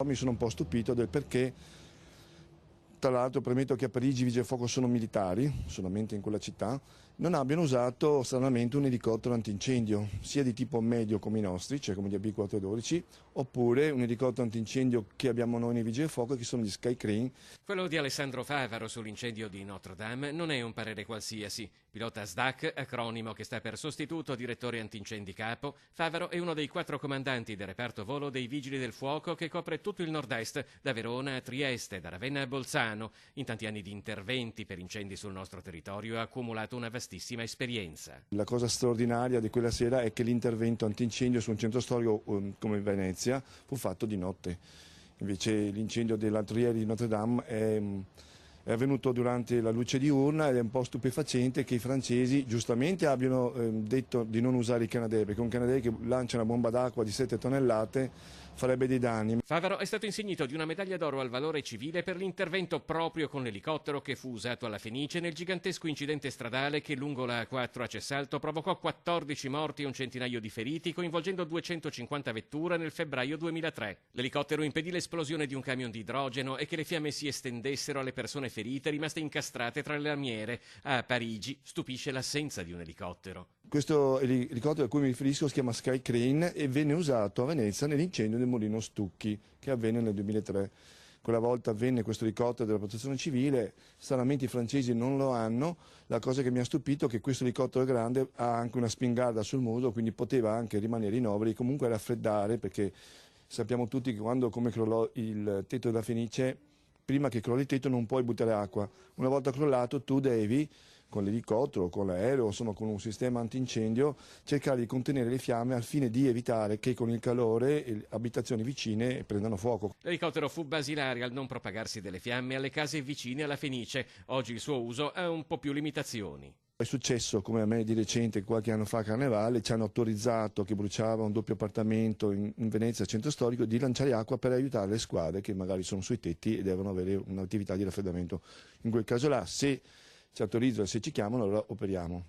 Mi sono un po' stupito del perché, tra l'altro premetto che a Parigi i vigili del fuoco sono militari, solamente in quella città, non abbiano usato stranamente un elicottero antincendio, sia di tipo medio come i nostri, cioè come gli AB412, oppure un elicottero antincendio che abbiamo noi nei vigili del fuoco, che sono gli Sky Crane. Quello di Alessandro Favaro sull'incendio di Notre Dame non è un parere qualsiasi. Pilota SDAC, acronimo che sta per sostituto direttore antincendi capo, Favaro è uno dei 4 comandanti del reparto volo dei Vigili del Fuoco che copre tutto il nord-est, da Verona a Trieste, da Ravenna a Bolzano. In tanti anni di interventi per incendi sul nostro territorio ha accumulato una vastissima esperienza. La cosa straordinaria di quella sera è che l'intervento antincendio su un centro storico come Venezia fu fatto di notte. Invece l'incendio dell'altro ieri di Notre Dame è avvenuto durante la luce diurna ed è un po' stupefacente che i francesi giustamente abbiano detto di non usare i Canadair, perché un Canadair che lancia una bomba d'acqua di 7 tonnellate farebbe dei danni. Favaro è stato insignito di una medaglia d'oro al valore civile per l'intervento proprio con l'elicottero che fu usato alla Fenice nel gigantesco incidente stradale che lungo la A4 a Cessalto provocò 14 morti e un centinaio di feriti, coinvolgendo 250 vetture nel febbraio 2003. L'elicottero impedì l'esplosione di un camion di idrogeno e che le fiamme si estendessero alle persone ferite rimaste incastrate tra le lamiere. A Parigi stupisce l'assenza di un elicottero. Questo elicottero a cui mi riferisco si chiama Sky Crane e venne usato a Venezia nell'incendio del Mulino Stucchi che avvenne nel 2003. Quella volta avvenne questo elicottero della protezione civile, stranamente i francesi non lo hanno. La cosa che mi ha stupito è che questo elicottero grande ha anche una spingarda sul muso, quindi poteva anche rimanere in overi e comunque raffreddare, perché sappiamo tutti che quando come crollò il tetto della Fenice, prima che crolli il tetto non puoi buttare acqua. Una volta crollato tu devi, con l'elicottero, con l'aereo, insomma con un sistema antincendio, cercare di contenere le fiamme al fine di evitare che con il calore le abitazioni vicine prendano fuoco. L'elicottero fu basilare al non propagarsi delle fiamme alle case vicine alla Fenice. Oggi il suo uso ha un po' più limitazioni. È successo, come a me di recente, qualche anno fa a Carnevale, ci hanno autorizzato, che bruciava un doppio appartamento in Venezia, centro storico, di lanciare acqua per aiutare le squadre che magari sono sui tetti e devono avere un'attività di raffreddamento. In quel caso là, se ci autorizzano e se ci chiamano, allora operiamo.